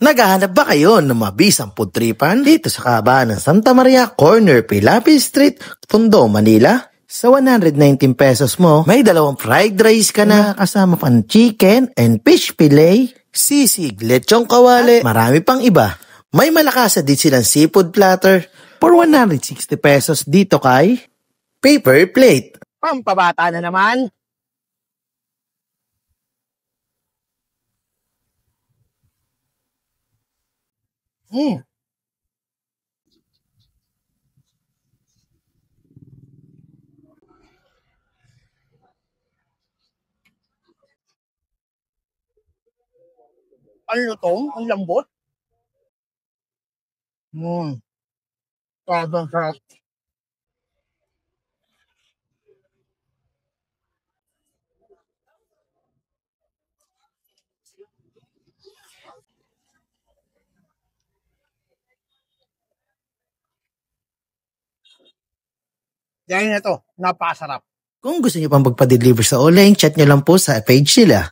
Naghahanap ba kayo ng mabisang food tripan dito sa kahabaan ng Santa Maria Corner, Pilapi Street, Tondo, Manila? Sa 119 pesos mo, may dalawang fried rice ka na kasama pang chicken and fish fillet, sisig, lechong kawali, marami pang iba. May malakasa din silang seafood platter for 160 pesos dito kay Paper Plate. Pampabata na naman. Ang lutong, ang lambot. Sarap. Dahil na to, napakasarap. Kung gusto niyo pang magpa-deliver sa online, chat niyo lang po sa page nila.